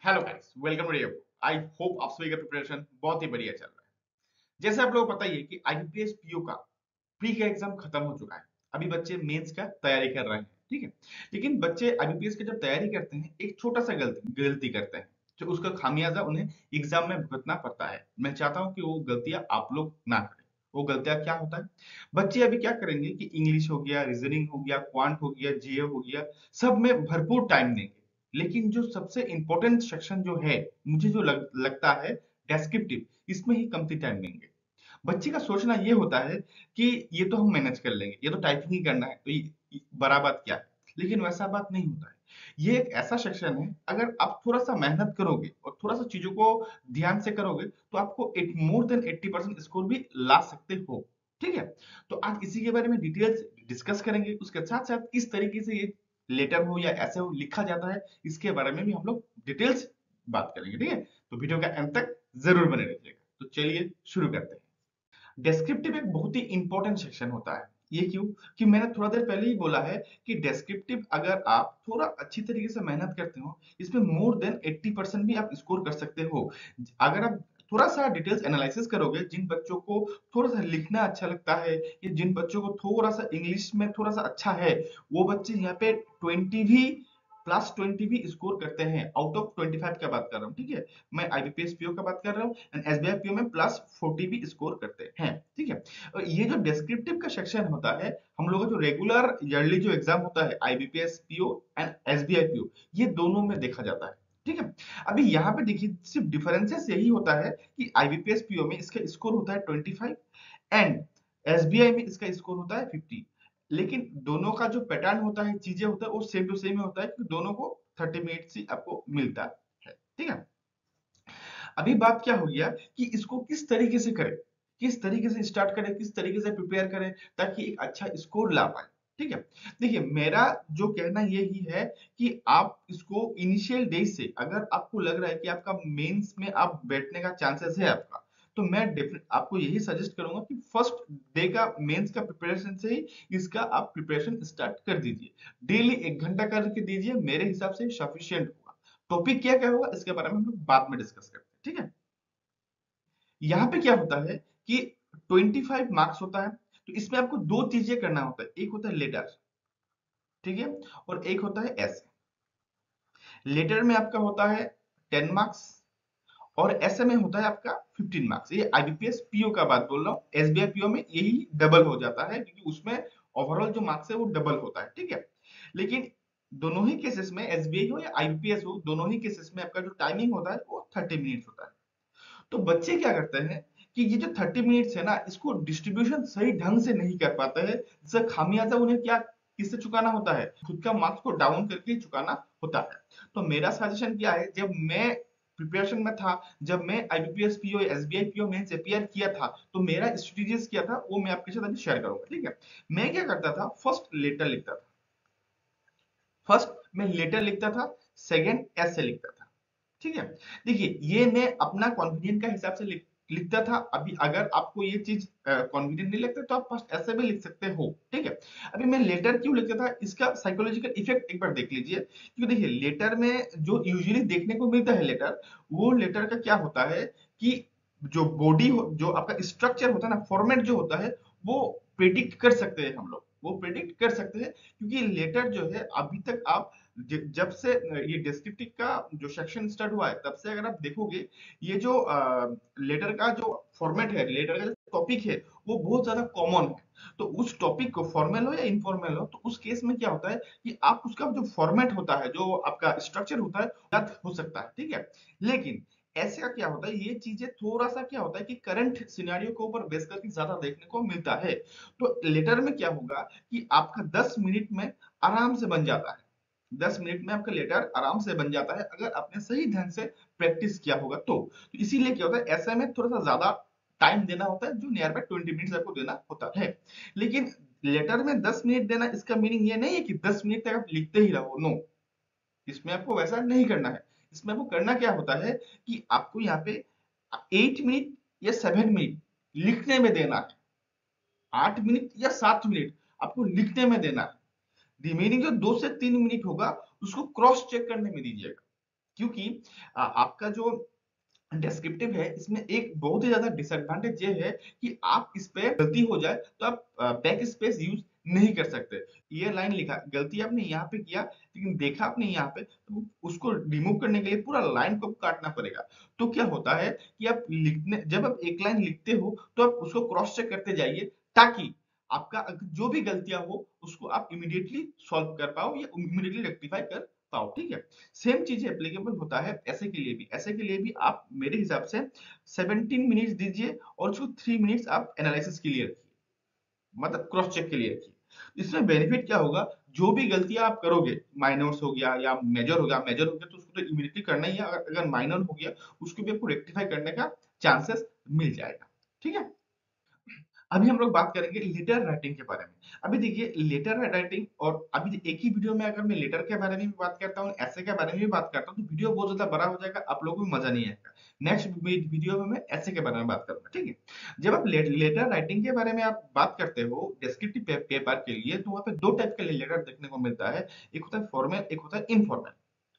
Hello guys, welcome to I hope आप सभी का प्रिपरेशन बहुत ही बढ़िया चल रहा है। जैसे आप लोगों को पता ही है कि आईबीपीएस पीओ का प्री का एग्जाम खत्म हो चुका है। अभी बच्चे मेंस का तैयारी कर रहे हैं, ठीक है। लेकिन बच्चे आईबीपीएस की जब तैयारी करते हैं एक छोटा सा गलती करते हैं, जो उसका खामियाजा उन्हें एग्जाम में भुगतना पड़ता है। मैं चाहता हूँ कि वो गलतियां आप लोग ना करें। वो गलतियां क्या होता है, बच्चे अभी क्या करेंगे कि इंग्लिश हो गया, रीजनिंग हो गया, क्वांट हो गया, जीए हो गया, सब में भरपूर टाइम देंगे। लेकिन जो सबसे इंपॉर्टेंट सेक्शन जो है, मुझे जो लगता है डेस्क्रिप्टिव, इसमें ही कमती टाइम देंगे। बच्चे का सोचना ये होता है कि ये तो हम मैनेज कर लेंगे, ये तो टाइपिंग ही करना है, तो ये बड़ा बात क्या है। लेकिन वैसा बात नहीं होता है। ये एक ऐसा सेक्शन है, अगर आप थोड़ा सा मेहनत करोगे और थोड़ा सा चीजों को ध्यान से करोगे तो आपको मोर देन 80% स्कोर भी ला सकते हो, ठीक है। तो आज इसी के बारे में डिटेल्स डिस्कस करेंगे। उसके साथ साथ किस तरीके से ये लेटर हो या ऐसे हो लिखा जाता है, इसके बारे में भी हम लोग डिटेल्स बात करेंगे, ठीक है। तो वीडियो का अंत तक जरूर बने रहिएगा। तो चलिए शुरू करते हैं। डेस्क्रिप्टिव एक बहुत ही इंपॉर्टेंट सेक्शन होता है। ये क्यों? कि मैंने थोड़ा देर पहले ही बोला है कि डेस्क्रिप्टिव अगर आप थोड़ा अच्छी तरीके से मेहनत करते हो, इसमें मोर देन 80% भी आप स्कोर कर सकते हो। अगर आप थोड़ा सा डिटेल्स एनालिसिस करोगे, जिन बच्चों को थोड़ा सा लिखना अच्छा लगता है या जिन बच्चों को थोड़ा सा इंग्लिश में थोड़ा सा अच्छा है, वो बच्चे यहाँ पे 20 भी +20 भी स्कोर करते हैं। आउट ऑफ 25 का बात कर रहा हूँ, ठीक है। मैं आईबीपीएस पीओ का बात कर रहा हूँ एंड एसबीआई पीओ में +40 भी स्कोर करते हैं, ठीक है। और ये जो डिस्क्रिप्टिव का सेक्शन होता है, हम लोगों का जो रेगुलर ईयरली जो एग्जाम होता है IBPS PO and SBI PO, ये दोनों में देखा जाता है, ठीक है। अभी यहाँ पे देखिए सिर्फ डिफरेंसेस यही होता है कि आईबीपीएस पीओ में इसका स्कोर होता है 25 एंड एसबीआई में इसका स्कोर होता है 50। लेकिन दोनों का जो पैटर्न होता है, चीजें होता है, वो सेम टू सेम होता है कि दोनों को 30 मिनट ही आपको मिलता है, ठीक है। अभी बात क्या हो गया कि इसको किस तरीके से करें, किस तरीके से स्टार्ट करें, किस तरीके से प्रिपेयर करें ताकि एक अच्छा स्कोर ला पाए, ठीक है। देखिए मेरा जो कहना यही है कि आप इसको इनिशियल डेज से, अगर आपको लग रहा है कि आपका मेंस में आप बैठने का चांसेस है आपका, तो मैं डेफिनेट आपको यही सजेस्ट करूंगा कि फर्स्ट डे का मेंस का प्रिपरेशन से ही इसका आप प्रिपरेशन स्टार्ट कर दीजिए। डेली 1 घंटा करके दीजिए, मेरे हिसाब से सफिशियंट होगा। टॉपिक क्या क्या होगा इसके बारे में हम लोग बाद में डिस्कस करते हैं, ठीक है। यहाँ पे क्या होता है कि 25 मार्क्स होता है, तो इसमें आपको दो चीजें करना होता है। एक होता है लेटर, ठीक है, और एक होता है ऐसे। लेटर में आपका होता है 10 मार्क्स और ऐसे में होता है आपका 15 मार्क्स। ये आईबीपीएस पीओ का बात बोल रहा हूँ। एसबीआई पीओ में यही डबल हो जाता है क्योंकि उसमें ओवरऑल जो मार्क्स है वो डबल होता है, ठीक है। लेकिन दोनों ही केसेस में, एसबीआई हो या आईबीपीएस हो, दोनों ही केसेस में आपका जो टाइमिंग होता है वो 30 मिनट्स होता है। तो बच्चे क्या करते हैं कि ये जो 30 मिनट्स है ना, इसको डिस्ट्रीब्यूशन सही ढंग से नहीं कर पाते हैं। इसका खामियाजा उन्हें क्या किससे चुकाना होता है? खुद का मार्क्स को डाउन करके ही चुकाना होता है। तो मेरा सजेशन क्या है, जब मैं प्रिपरेशन में था, जब मैं आईबीपीएस पीओ एसबीआई पीओ में अपियर किया था, तो मेरा स्ट्रेटेजीज क्या था वो मैं आपके साथ अभी शेयर करूंगा, ठीक है। मैं क्या करता था, फर्स्ट लेटर लिखता था, फर्स्ट मैं लेटर लिखता था, सेकंड ऐसे लिखता था, ठीक है। देखिए ये मैं अपना कॉन्फिडेंट का हिसाब से लिखता था। अभी अगर आपको ये चीज कॉन्फिडेंट नहीं लगता तो आप फर्स्ट ऐसे भी लिख सकते हो, ठीक है। अभी मैं लेटर क्यों लिखता था, इसका साइकोलॉजिकल इफेक्ट एक बार देख लीजिए। क्योंकि देखिए लेटर में जो यूजुअली देखने को मिलता है लेटर, वो लेटर का क्या होता है कि जो बॉडी जो आपका स्ट्रक्चर होता है ना, फॉर्मेट जो होता है, वो प्रिडिक्ट कर सकते हैं हम लोग, वो प्रिडिक्ट कर सकते हैं। क्योंकि लेटर जो है अभी तक आप जब से ये डिस्क्रिप्टिव का जो सेक्शन स्टार्ट हुआ है तब से अगर आप देखोगे, ये जो लेटर का जो फॉर्मेट है, लेटर का जो टॉपिक है, वो बहुत ज्यादा कॉमन है। तो उस टॉपिक को फॉर्मल हो या इनफॉर्मल हो, तो उस केस में क्या होता है कि आप उसका जो फॉर्मेट होता है, जो आपका स्ट्रक्चर होता है, याद हो सकता है, ठीक है। लेकिन ऐसे का क्या होता है, ये चीजें थोड़ा सा क्या होता है कि करंट सिनेरियो के ऊपर बेस करके ज्यादा देखने को मिलता है। तो लेटर में क्या होगा कि आपका 10 मिनट में आराम से बन जाता है। 10 मिनट में आपका लेटर आराम से बन जाता है अगर आपने सही ढंग से प्रैक्टिस किया होगा तो इसीलिए क्या होता है, ऐसे में थोड़ा सा ज्यादा टाइम देना होता है, जो नियर बाय 20 मिनट्स आपको देना होता है। लेकिन लेटर में 10 मिनट देना, इसका मीनिंग ये नहीं है कि 10 मिनट तक आप लिखते ही रहो, नो। इसमें आपको वैसा नहीं करना है। इसमें आपको करना क्या होता है कि आपको यहाँ पे 8 मिनट या 7 मिनट लिखने में देना है, 8 मिनट या 7 मिनट आपको लिखने में देना है। रिमेनिंग जो 2 से 3 मिनट होगा उसको क्रॉस चेक करने में दीजिएगा। क्योंकि आपका जो डिस्क्रिप्टिव है इसमें एक बहुत ही ज्यादा डिसएडवांटेज ये है कि आप इस पे गलती हो जाए तो आप बैक स्पेस यूज नहीं कर सकते। ये लाइन लिखा, गलती आपने यहाँ पे किया लेकिन देखा आपने यहाँ पे, तो उसको रिमूव करने के लिए पूरा लाइन को काटना पड़ेगा। तो क्या होता है कि आप लिखने, जब आप एक लाइन लिखते हो तो आप उसको क्रॉस चेक करते जाइए, ताकि आपका जो भी गलतियां हो उसको आप इमीडिएटली सॉल्व कर पाओ या इमीडिएटली रेक्टिफाई कर पाओ, ठीक है। सेम चीज एप्लीकेबल होता है ऐसे के लिए भी। ऐसे के लिए भी आप मेरे हिसाब से 17 मिनट्स दीजिए और उसको 3 मिनट्स आप एनालिसिस के लिए रखिए, मतलब क्रॉस चेक के लिए रखिए। इसमें बेनिफिट क्या होगा, जो भी गलतियां आप करोगे, माइनर्स हो गया या मेजर हो गया, मेजर हो गया तो उसको तो इमीडिएटली करना ही है, अगर माइनर हो गया उसको भी आपको रेक्टिफाई करने का चांसेस मिल जाएगा, ठीक है। अभी हम लोग बात करेंगे लेटर राइटिंग के बारे में। अभी देखिए लेटर राइटिंग, और अभी एक ही वीडियो में अगर मैं लेटर के बारे में भी बात करता हूँ, ऐसे के बारे में भी बात करता हूँ, तो वीडियो बहुत ज्यादा बड़ा हो जाएगा, आप लोगों को भी मजा नहीं आएगा। नेक्स्ट वीडियो में मैं ऐसे के बारे में बात करूंगा, ठीक है। जब आप लेटर राइटिंग के बारे में आप बात करते हो डिस्क्रिप्टिव पेपर के लिए, तो वहाँ पे दो टाइप का लेटर देखने को मिलता है। एक होता है फॉर्मल, एक होता है इनफॉर्मल।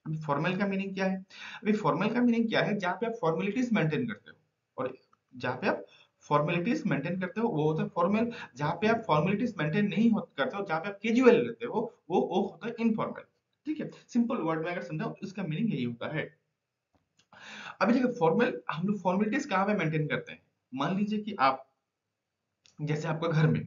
अभी फॉर्मल का मीनिंग क्या है? अभी फॉर्मल का मीनिंग क्या है, जहाँ पे आप फॉर्मेलिटीज मेंटेन करते हो, और जहाँ पे आप फॉर्मेलिटीज मेंटेन करते हो वो होता है फॉर्मल। जहाँ पे आप फॉर्मेलिटीज मेंटेन नहीं करते हो, जहाँ पे आप कैजुअल रहते हो, वो होता है इनफॉर्मल, ठीक है। सिंपल वर्ड में अगर समझाओ तो इसका मीनिंग यही होता है। अभी देखिए फॉर्मल, हम लोग फॉर्मेलिटीज कहाँ पे मेंटेन करते हैं? मान लीजिए कि आप, जैसे आपका घर में,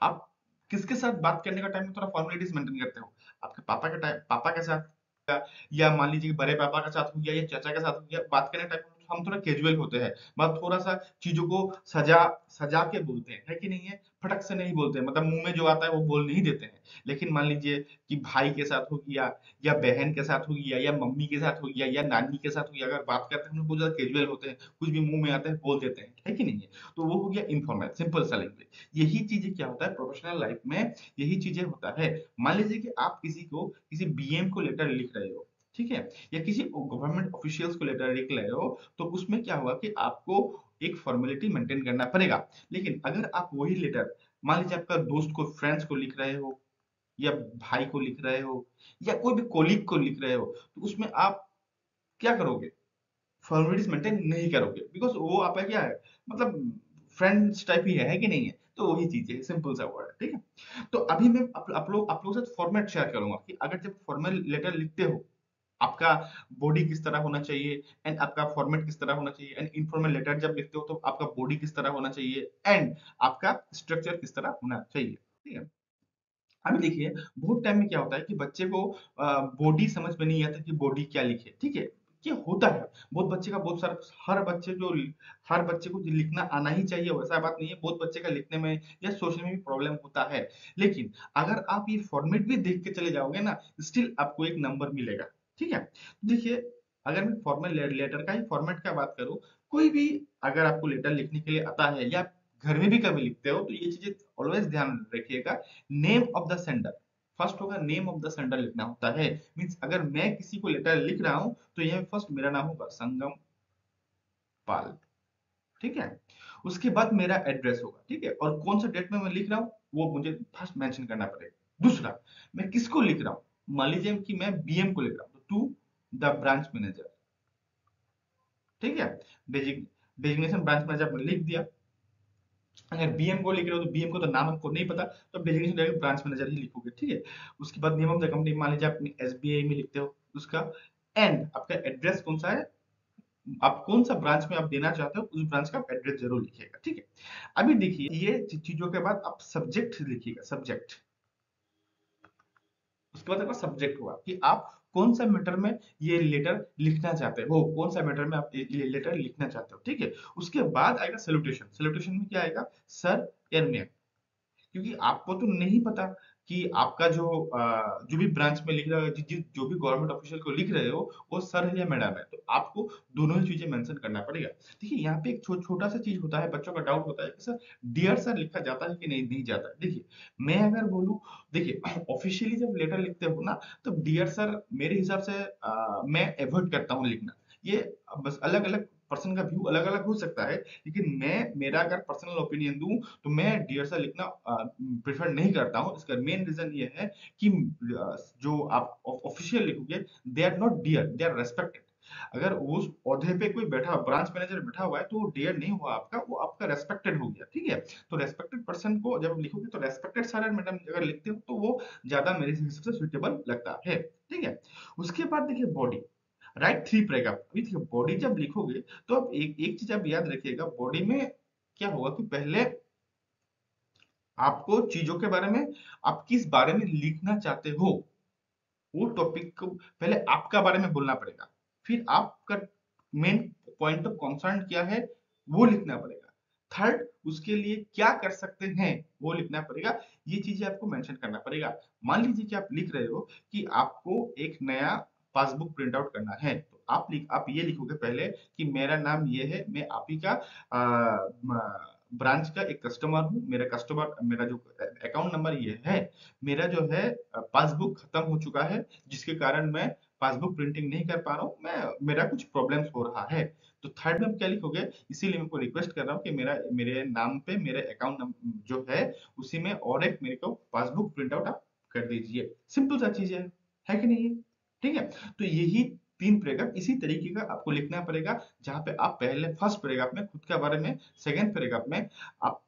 आप किसके साथ बात करने का टाइम में थोड़ा फॉर्मेलिटीज मेंटेन करते हो? आपके पापा के टाइम, पापा के साथ, या मान लीजिए कि बड़े पापा के साथ हो गया या चाचा के साथ हो गया, बात करने टाइम हम थोड़ा कैजुअल होते हैं, मतलब थोड़ा सा चीजों को सजा सजा के बोलते हैं, है कि नहीं है? फटक से नहीं बोलते हैं, मतलब मुंह में जो आता है वो बोल नहीं देते हैं। लेकिन मान लीजिए कि भाई के साथ हो गया, या बहन के साथ हो गया, या मम्मी के साथ हो गया, या नानी के साथ हो गया, अगर बात करते हैं हम लोग बहुत ज्यादा कैजुअल होते हैं, कुछ भी मुंह में आता है बोल देते हैं, है कि नहीं है? तो वो हो गया इनफॉर्मल, सिंपल सा लैंग्वेज। यही चीजें क्या होता है प्रोफेशनल लाइफ में, यही चीजें होता है। मान लीजिए कि आप किसी को, किसी बीएम को लेटर लिख रहे हो, ठीक है, या किसी गवर्नमेंट ऑफिशियल्स को लेटर लिख रहे हो, तो उसमें क्या हुआ कि आपको एक फॉर्मेलिटी मेंटेन करना पड़ेगा। लेकिन अगर आप वही लेटर, मान लीजिए आपका दोस्त को, फ्रेंड्स को लिख रहे हो, या भाई को लिख रहे हो, या कोई भी कोलीग को लिख रहे हो, तो उसमें आप क्या करोगे? फॉर्मेलिटीज मेंटेन नहीं करोगे, बिकॉज वो आपका क्या है, मतलब फ्रेंड्स टाइप ही है कि नहीं है? तो वही चीज है, सिंपल सा वर्ड है, ठीक है। तो अभी मैं आप लोगों से फॉर्मेट शेयर करूंगा कि अगर जब फॉर्मल लेटर लिखते हो, आपका बॉडी किस तरह होना चाहिए, एंड आपका फॉर्मेट किस तरह होना चाहिए, एंड इनफॉर्मल लेटर जब लिखते हो तो आपका बॉडी किस तरह होना चाहिए, एंड आपका स्ट्रक्चर किस तरह होना चाहिए, ठीक है। अभी देखिए बहुत टाइम में क्या होता है कि बच्चे को बॉडी समझ में नहीं आता कि बॉडी क्या लिखे, ठीक है। ये होता है बहुत बच्चे का, बहुत सारा, हर बच्चे जो, हर बच्चे को जो लिखना आना ही चाहिए वैसा बात नहीं है, बहुत बच्चे का लिखने में या सोचने में भी प्रॉब्लम होता है। लेकिन अगर आप ये फॉर्मेट भी देख के चले जाओगे ना, स्टिल आपको एक नंबर मिलेगा, ठीक है। तो देखिए अगर मैं फॉर्मल लेटर का ही फॉर्मेट का बात करूं, कोई भी अगर आपको लेटर लिखने के लिए आता है, या घर में भी कभी लिखते हो, तो ये चीजें ऑलवेज ध्यान रखिएगा। Name of the sender, first होगा नेम ऑफ द सेंडर लिखना होता है। मींस अगर मैं किसी को लेटर लिख रहा हूं तो यहाँ फर्स्ट मेरा नाम होगा संगम पाल, ठीक है। उसके बाद मेरा एड्रेस होगा, ठीक है, और कौन सा डेट में मैं लिख रहा हूँ वो मुझे फर्स्ट मेंशन करना पड़ेगा। दूसरा, मैं किसको लिख रहा हूँ, मान लीजिए कि मैं बीएम को लिख रहा हूँ, तो टू द ब्रांच मैनेजर, ठीक है। डेजिग्नेशन ब्रांच मैनेजर में लिख दिया। अगर बीएम को लिख रहे हो तो बीएम को तो नाम हमको नहीं पता, तो डेजिग्नेशन डायरेक्ट ब्रांच मैनेजर ही लिखोगे, ठीक है। उसके बाद नेम ऑफ द कंपनी, मान लीजिए अपनी एसबीआई में लिखते हो उसका, एंड आपका एड्रेस कौन सा है, आप कौन सा ब्रांच में आप देना चाहते हो उस ब्रांच का आप एड्रेस जरूर लिखिएगा, ठीक है। अभी देखिए ये चीजों के बाद आप सब्जेक्ट लिखिएगा, सब्जेक्ट। उसके बाद आपका सब्जेक्ट हुआ कि आप कौन सा मैटर में ये लेटर लिखना चाहते हो, कौन सा मैटर में आप ये लेटर लिखना चाहते हो, ठीक है। उसके बाद आएगा सैल्यूटेशन। सैल्यूटेशन में क्या आएगा, सर या मैम, क्योंकि आपको तो नहीं पता कि आपका जो जो भी ब्रांच में लिख रहे हो, जो भी गवर्नमेंट ऑफिशियल को लिख रहे हो वो सर है या मैडम है, तो आपको दोनों ही चीजें मेंशन करना पड़ेगा। देखिए यहाँ पे एक छोटा सा चीज होता है, बच्चों का डाउट होता है कि सर डियर सर लिखा जाता है कि नहीं, नहीं जाता। देखिए मैं अगर बोलूं, देखिए ऑफिशियली जब लेटर लिखते हो ना, तो डियर सर मेरे हिसाब से मैं अवॉइड करता हूँ लिखना। ये बस अलग अलग पर्सन का व्यू अलग अलग हो सकता है, लेकिन मैं, मेरा अगर पर्सनल ओपिनियन दूं तो मैं डियर सर लिखना प्रेफर नहीं करता हूँ। इसका मेन रीजन ये है कि जो आप ऑफिशियल लिखोगे, they are not dear, they are respected, अगर उस ओहदे पे कोई बैठा ब्रांच मैनेजर बैठा हुआ है तो वो डियर नहीं हुआ आपका, वो आपका रेस्पेक्टेड हो गया, ठीक है। तो रेस्पेक्टेड पर्सन को जब लिखोगे तो रेस्पेक्टेड सर मैडम अगर लिखते हो तो वो ज्यादा मेरे हिसाब से सुइटेबल लगता है, ठीक है। उसके बाद देखिए बॉडी, राइट थ्री पैराग्राफ। अभी देखिए बॉडी जब लिखोगे तो अब एक चीज आप याद रखिएगा, बॉडी में क्या होगा कि पहले आपको चीजों के बारे में, आप किस बारे में लिखना चाहते हो, वो टॉपिक को पहले आपका बारे में बोलना पड़ेगा, फिर आपका मेन पॉइंट ऑफ कंसर्न क्या है वो लिखना पड़ेगा, थर्ड उसके लिए क्या कर सकते हैं वो लिखना पड़ेगा। ये चीजें आपको मेंशन करना पड़ेगा। मान लीजिए कि आप लिख रहे हो कि आपको एक नया पासबुक प्रिंट आउट करना है, तो आप ये लिखोगे पहले कि मेरा नाम ये है, मैं आप ही का ब्रांच का एक कस्टमर हूँ, मेरा जो अकाउंट नंबर ये है, मेरा जो है पासबुक खत्म हो चुका है जिसके कारण मैं पासबुक प्रिंटिंग नहीं कर पा रहा हूँ, मैं मेरा कुछ प्रॉब्लम्स हो रहा है। तो थर्ड में आप क्या लिखोगे, इसीलिए मैं को रिक्वेस्ट कर रहा हूँ कि मेरे नाम पे मेरे अकाउंट जो है उसी में और एक मेरे को पासबुक प्रिंट आउट आप कर दीजिए। सिंपल सा चीज है कि नहीं है? ठीक है। तो यही तीन पैराग्राफ इसी तरीके का आपको लिखना पड़ेगा, जहां पे आप पहले फर्स्ट पैराग्राफ में खुद के बारे में, सेकंड पैराग्राफ में आप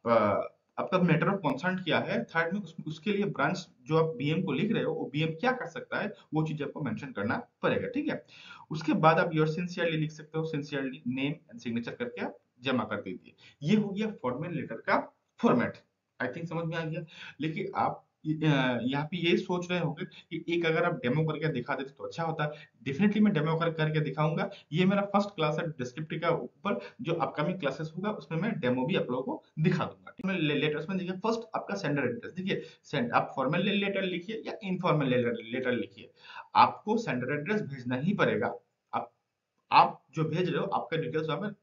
आपका मैटर ऑफ कंसर्न क्या है, थर्ड में उसके लिए ब्रांच जो आप बीएम को लिख रहे हो वो बीएम क्या कर सकता है, वो चीज आपको मेंशन करना पड़ेगा, ठीक है। उसके बाद आप योर सिंसियरली लिख सकते हो, सिंसियरली नेम एंड सिग्नेचर करके आप जमा कर दीजिए। ये हो गया फॉर्मल लेटर का फॉर्मेट। आई थिंक समझ में आ गया। लेकिन आप यहाँ पे ये सोच रहे होंगे कि एक अगर आप डेमो करके दिखा देते तो अच्छा होता। डेफिनेटली मैं डेमो करके दिखाऊंगा। ये मेरा फर्स्ट क्लास है डिस्क्रिप्टिव का ऊपर, जो अपकमिंग क्लासेस होगा उसमें मैं डेमो भी आप लोगों को दिखा दूंगा। लेटर्स में देखिए फर्स्ट आपका सेंडर एड्रेस, देखिए सेंड आप फॉर्मल लेटर लिखिए या इनफॉर्मल लेटर लिखिए, आपको सेंडर एड्रेस भेजना ही पड़ेगा। आप आप जो भेज रहे हो आपका डिटेल्स वहां पर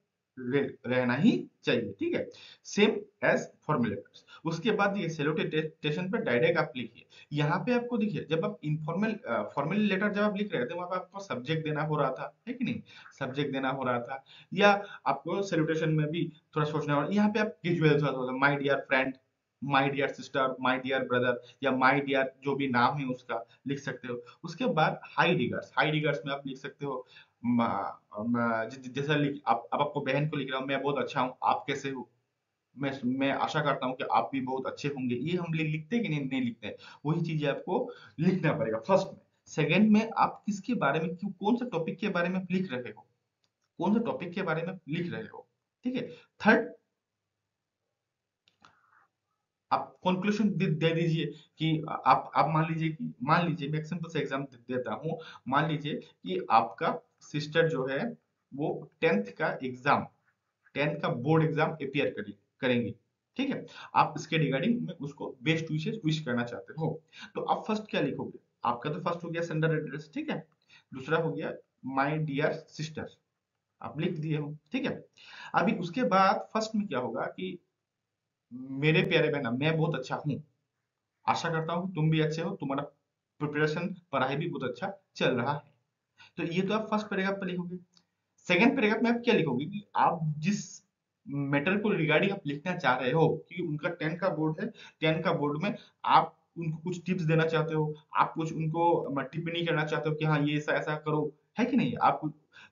रहना ही चाहिए, ठीक है। Same as formal letters. उसके बाद ये सैल्यूटेशन पे डायरेक्ट आप लिखिए। यहाँ पे आपको देखिए जब आप इनफॉर्मल फॉर्मल लेटर जब आप लिख रहे थे वहां पे आपको सब्जेक्ट देना हो रहा था, है कि नहीं? सब्जेक्ट देना हो रहा था, या आपको सैल्यूटेशन में भी थोड़ा सोचना हो रहा, यहाँ पे आप कैजुअल थोड़ा my dear friend, my dear sister, my dear brother, या माय डियर जो भी नाम है उसका लिख सकते हो। उसके बाद हाई रिगार्ड्स में आप लिख सकते हो जैसा लिख आप, अब आपको बहन को लिख रहा हूँ, मैं बहुत अच्छा हूँ, आप कैसे हो, मैं आशा करता हूँ कि आप भी बहुत अच्छे होंगे। ये हम लिखते हैं कि नहीं लिखते हैं? वही चीजें आपको लिखना पड़ेगा फर्स्ट में। सेकंड में आप किसके बारे में, क्यों, कौन सा टॉपिक के बारे में लिख रहे हो, कौन सा टॉपिक के बारे में लिख रहे हो, ठीक है। थर्ड आप कंक्लूजन दे दीजिए कि आप मान लीजिए मैं एक सिंपल सा एग्जाम देता हूँ। मान लीजिए कि आपका सिस्टर जो है वो टेंथ का एग्जाम, टेंथ का बोर्ड एग्जाम अपियर करेंगी, ठीक है। आप इसके रिगार्डिंग में उसको बेस्ट विशेष विश करना चाहते हो, तो आप फर्स्ट क्या लिखोगे? आपका तो फर्स्ट हो गया सेंडर एड्रेस, ठीक है। दूसरा हो गया माय डियर सिस्टर, आप लिख दिए हो, ठीक है। अभी उसके बाद फर्स्ट में क्या होगा कि मेरे प्यारे बहना मैं बहुत अच्छा हूँ, आशा करता हूँ तुम भी अच्छे हो, तुम्हारा प्रिपरेशन पढ़ाई भी बहुत अच्छा चल रहा है। तो ये तो आप फर्स्ट पैराग्राफ पर लिखोगे। सेकंड पैराग्राफ में आप क्या लिखोगे कि आप जिस मैटर को रिगार्डिंग आप लिखना चाह रहे हो कि उनका 10 का बोर्ड है, 10 का बोर्ड में आप उनको कुछ टिप्स देना चाहते हो, आप कुछ उनको टिप्पणी करना चाहते हो कि हाँ ये ऐसा ऐसा करो, है कि नहीं? आप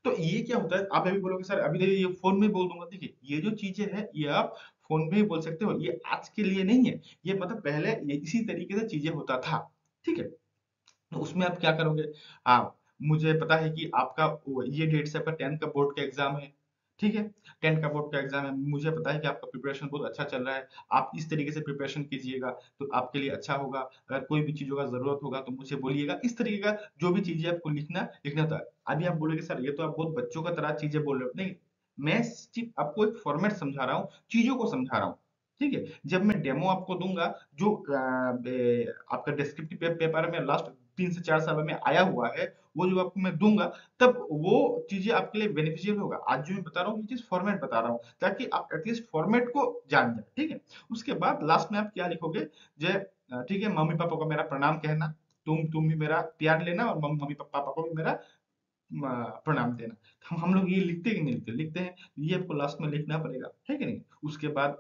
तो ये क्या होता है, आप अभी बोलोगे सर अभी देखिए ये फोन में बोल दूंगा, देखिए ये जो चीजें है ये आप फोन में ही बोल सकते हो, ये आज के लिए नहीं है, ये मतलब पहले ये इसी तरीके से चीजें होता था, ठीक है। तो उसमें आप क्या करोगे? हाँ, मुझे पता है कि आपका ये डेट से आपका 10 का बोर्ड का एग्जाम है, ठीक है। 10 का बोर्ड का एग्जाम है, मुझे पता है कि आपका प्रिपरेशन बहुत अच्छा चल रहा है, आप इस तरीके से प्रिपरेशन कीजिएगा तो आपके लिए अच्छा होगा। अगर कोई भी चीजों का जरूरत होगा तो मुझे बोलिएगा, इस तरीके का जो भी चीजें आपको लिखना लिखना था। अभी आप बोलोगे सर ये तो आप बहुत बच्चों का तरह चीजें बोल रहे हो, नहीं, मैं सिर्फ आपको एक फॉर्मेट समझा रहा हूँ, चीजों को समझा रहा हूँ, ठीक है। जब मैं डेमो आपको दूंगा जो आपका डिस्क्रिप्टिव पेपर में लास्ट 3 से 4 साल में आया हुआ है, वो जो आपको मैं दूंगा, तब वो चीजें आपके लिए बेनिफिशियल होगा। आज जो मैं बता रहा हूँ ये चीज फॉर्मेट बता रहा हूँ ताकि आप एटलीस्ट फॉर्मेट को जान जाए, ठीक है। उसके बाद लास्ट में आप क्या लिखोगे? जय ठीक है, मम्मी पापा को मेरा प्रणाम कहना, तुम भी मेरा प्यार लेना, और मम्मी पापा को भी मेरा प्रणाम देना। हम लोग ये लिखते कि नहीं लिखते? लिखते हैं। ये आपको लास्ट में लिखना पड़ेगा, है कि नहीं? उसके बाद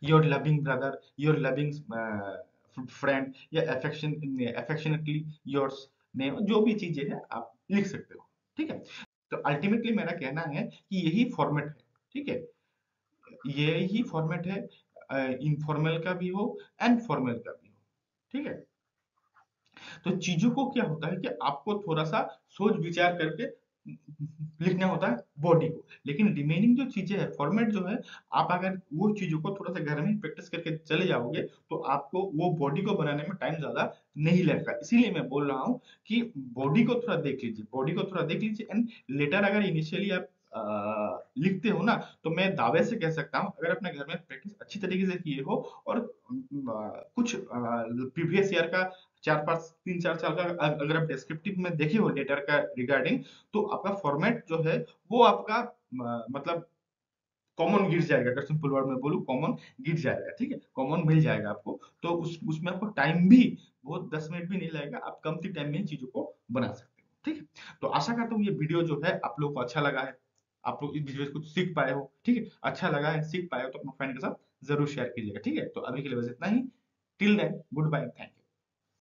your loving brother, your loving friend, या अफेक्शनेटली योर्स नेम, जो भी चीजें हैं आप लिख सकते हो, ठीक है। अल्टीमेटली मेरा कहना है कि यही फॉर्मेट है, ठीक है, यही फॉर्मेट है, इनफॉर्मल का भी हो, एंड फॉर्मल का भी हो, ठीक है। तो चीजों को क्या होता है कि आपको थोड़ा सा सोच विचार करके लिखना होता है बॉडी को, लेकिन रिमेनिंग जो चीजें है, फॉर्मेट जो है, आप अगर वो चीजों को थोड़ा सा घर में प्रैक्टिस करके चले जाओगे तो आपको वो बॉडी को बनाने में टाइम ज्यादा नहीं लगेगा। इसीलिए मैं बोल रहा हूँ कि बॉडी को थोड़ा देख लीजिए, बॉडी को थोड़ा देख लीजिए, एंड लेटर अगर इनिशियली आप लिखते हो ना, तो मैं दावे से कह सकता हूँ, अगर अपने घर में प्रैक्टिस अच्छी तरीके से किए हो और कुछ प्रीवियस ईयर का 3-4 साल का अगर आप डिस्क्रिप्टिव में देखे हो लेटर का रिगार्डिंग, तो आपका फॉर्मेट जो है वो आपका मतलब कॉमन गिर जाएगा। अगर सिंपल वर्ड में बोलूं, कॉमन गिर जाएगा, ठीक है, कॉमन मिल जाएगा आपको। तो उसमें आपको टाइम भी बहुत 10 मिनट भी नहीं लगेगा, आप कम सी टाइम में चीजों को बना सकते हो, ठीक है। तो आशा करता हूँ ये वीडियो जो है आप लोग को अच्छा लगा है, आप लोग इस वीडियो से कुछ सीख पाए हो, ठीक है। अच्छा लगा है, सीख पाए हो, तो अपने फ्रेंड के साथ जरूर शेयर कीजिएगा, ठीक है। तो अभी के लिए बस इतना ही। Till then, good bye, thank